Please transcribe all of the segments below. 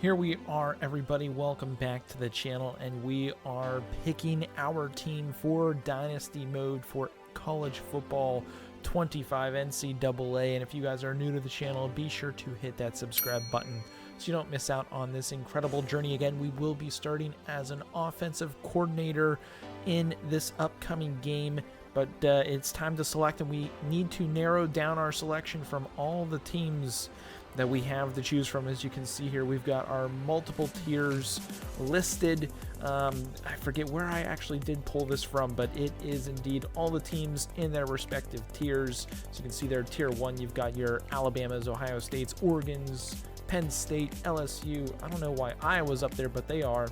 Here we are, everybody. Welcome back to the channel, and we are picking our team for Dynasty Mode for College Football 25 NCAA. And if you guys are new to the channel, be sure to hit that subscribe button so you don't miss out on this incredible journey. Again, we will be starting as an offensive coordinator in this upcoming game, but it's time to select, and we need to narrow down our selection from all the teams that we have to choose from. As you can see here, we've got our multiple tiers listed. I forget where I actually did pull this from, but it is indeed all the teams in their respective tiers. So you can see there, tier 1, you've got your Alabamas, Ohio States, Oregons, Penn State, LSU. I don't know why Iowa's up there, but they are.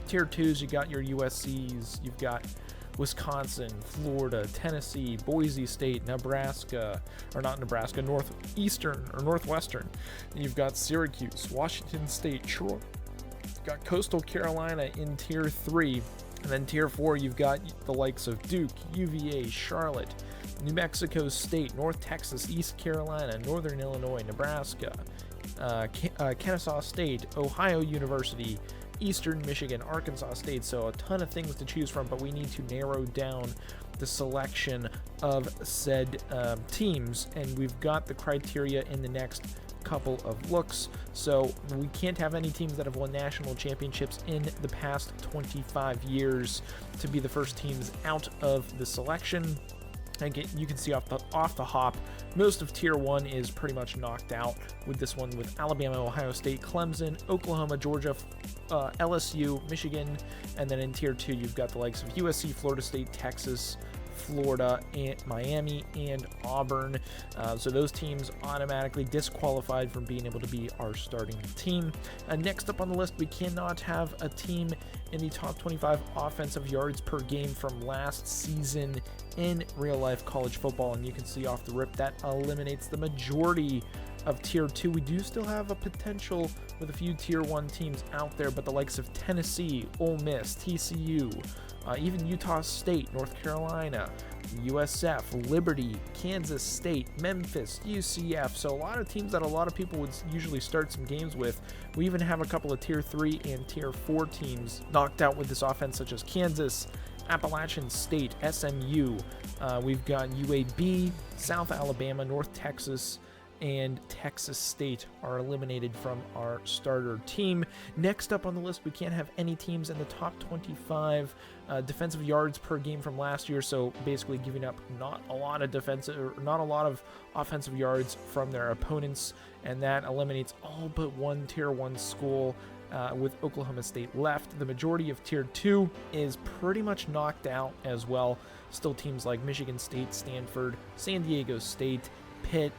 Tier 2s, you got your USCs, you've got Wisconsin, Florida, Tennessee, Boise State, Nebraska, or not Nebraska, Northeastern or Northwestern. You've got Syracuse, Washington State, Troy. You've got Coastal Carolina in tier 3. And then tier 4, you've got the likes of Duke, UVA, Charlotte, New Mexico State, North Texas, East Carolina, Northern Illinois, Nebraska, Kennesaw State, Ohio University, Eastern Michigan, Arkansas State. So a ton of things to choose from, but we need to narrow down the selection of said teams, and we've got the criteria in the next couple of looks. So we can't have any teams that have won national championships in the past 25 years to be the first teams out of the selection. Again, you can see off the hop, most of tier 1 is pretty much knocked out with this one, with Alabama, Ohio State, Clemson, Oklahoma, Georgia, LSU, Michigan, and then in tier 2 you've got the likes of USC, Florida State, Texas, Florida, and Miami, and Auburn. So those teams automatically disqualified from being able to be our starting team. Next up on the list, we cannot have a team in the top 25 offensive yards per game from last season in real life college football, and you can see off the rip that eliminates the majority of tier 2. We do still have a potential with a few tier 1 teams out there, but the likes of Tennessee, Ole Miss, TCU, even Utah State, North Carolina, USF, Liberty, Kansas State, Memphis, UCF. So a lot of teams that a lot of people would usually start some games with. We even have a couple of tier 3 and tier 4 teams knocked out with this offense, such as Kansas, Appalachian State, SMU. We've got UAB, South Alabama, North Texas, and Texas State are eliminated from our starter team. Next up on the list, we can't have any teams in the top 25 defensive yards per game from last year, so basically giving up not a lot of offensive yards from their opponents, and that eliminates all but one tier 1 school. With Oklahoma State left. The majority of tier 2 is pretty much knocked out as well. Still teams like Michigan State, Stanford, San Diego State, Pitt,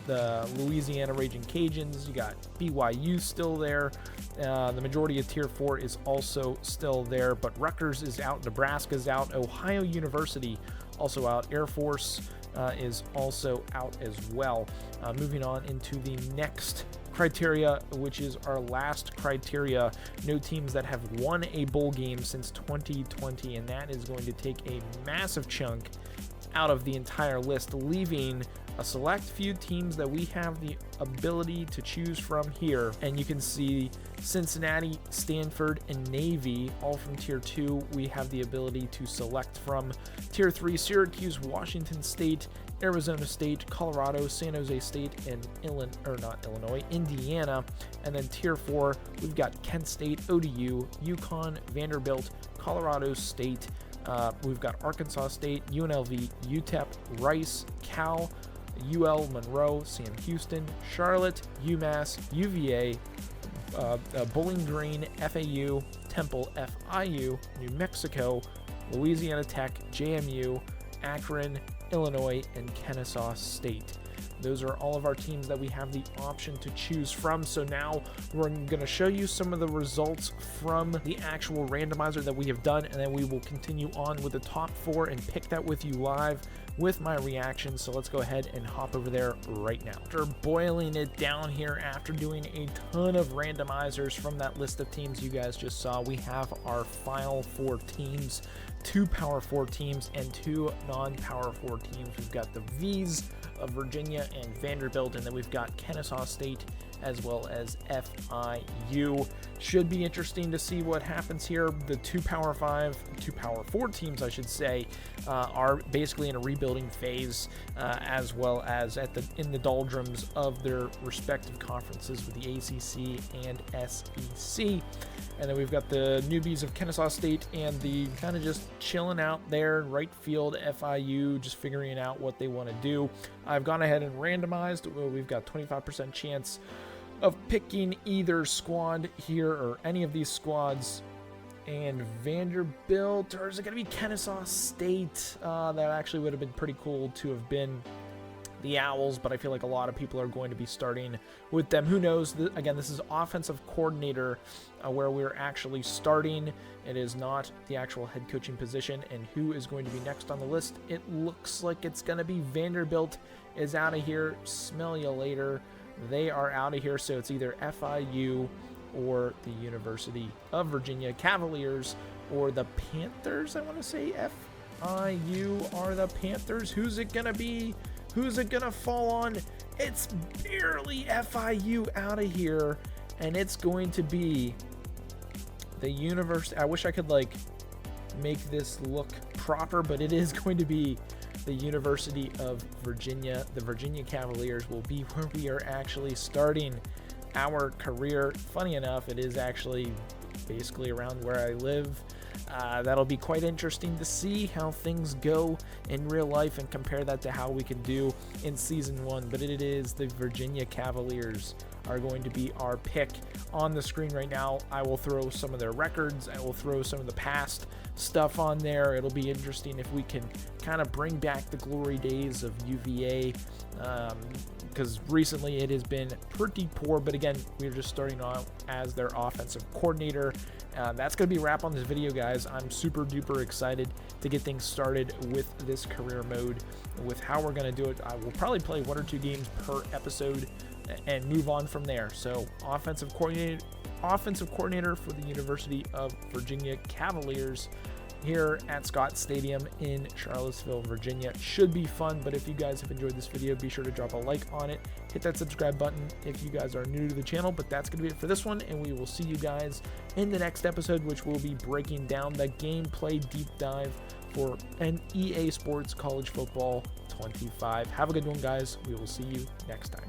the Louisiana Raging Cajuns. You got BYU still there. The majority of tier 4 is also still there, but Rutgers is out, Nebraska's out, Ohio University also out, Air Force is also out as well. Moving on into the next criteria, which is our last criteria, no teams that have won a bowl game since 2020, and that is going to take a massive chunk out of the entire list, leaving a select few teams that we have the ability to choose from here. And you can see Cincinnati, Stanford, and Navy, all from tier 2. We have the ability to select from. Tier 3, Syracuse, Washington State, Arizona State, Colorado, San Jose State, and Indiana. And then tier 4, we've got Kent State, ODU, UConn, Vanderbilt, Colorado State. We've got Arkansas State, UNLV, UTEP, Rice, Cal, UL Monroe, Sam Houston, Charlotte, UMass, UVA, Bowling Green, FAU, Temple, FIU, New Mexico, Louisiana Tech, JMU, Akron, Illinois, and Kennesaw State. Those are all of our teams that we have the option to choose from. So now we're going to show you some of the results from the actual randomizer that we have done, and then we will continue on with the top 4 and pick that with you live with my reaction. So let's go ahead and hop over there right now. After boiling it down here, after doing a ton of randomizers from that list of teams you guys just saw, we have our final 4 teams, 2 Power 4 teams and 2 non-Power 4 teams. We've got the V's of Virginia and Vanderbilt, and then we've got Kennesaw State as well as FIU. Should be interesting to see what happens here. The two Power 4 teams, I should say, are basically in a rebuilding phase, as well as in the doldrums of their respective conferences with the ACC and SEC. And then we've got the newbies of Kennesaw State and the kind of just chilling out there in right field FIU, just figuring out what they want to do. I've gone ahead and randomized. We've got 25% chance of picking either squad here or any of these squads. And Vanderbilt, or is it going to be Kennesaw State? That actually would have been pretty cool to have been the Owls, but I feel like a lot of people are going to be starting with them. Who knows? Again, this is offensive coordinator where we're actually starting. It is not the actual head coaching position. And who is going to be next on the list? It looks like it's going to be Vanderbilt is out of here. Smell you later. They are out of here, so it's either FIU or the University of Virginia Cavaliers or the Panthers. I want to say FIU are the Panthers. Who's it going to be? Who's it going to fall on? It's barely FIU out of here, and it's going to be the University. I wish I could, like, make this look proper, but it is going to be the University of Virginia. The Virginia Cavaliers will be where we are actually starting our career. Funny enough, it is actually basically around where I live. That'll be quite interesting to see how things go in real life and compare that to how we can do in season 1. But it is the Virginia Cavaliers are going to be our pick on the screen right now. I will throw some of their records. I will throw some of the past stuff on there. It'll be interesting if we can kind of bring back the glory days of UVA, because recently it has been pretty poor. But again, we're just starting out as their offensive coordinator. That's going to be a wrap on this video, guys. I'm super duper excited to get things started with this career mode, with how we're going to do it. I will probably play 1 or 2 games per episode and move on from there. So offensive coordinator for the University of Virginia Cavaliers here at Scott Stadium in Charlottesville, Virginia. Should be fun. But if you guys have enjoyed this video, be sure to drop a like on it. Hit that subscribe button if you guys are new to the channel. But that's going to be it for this one, and we will see you guys in the next episode, which will be breaking down the gameplay deep dive for an EA Sports College Football 25. Have a good one, guys. We will see you next time.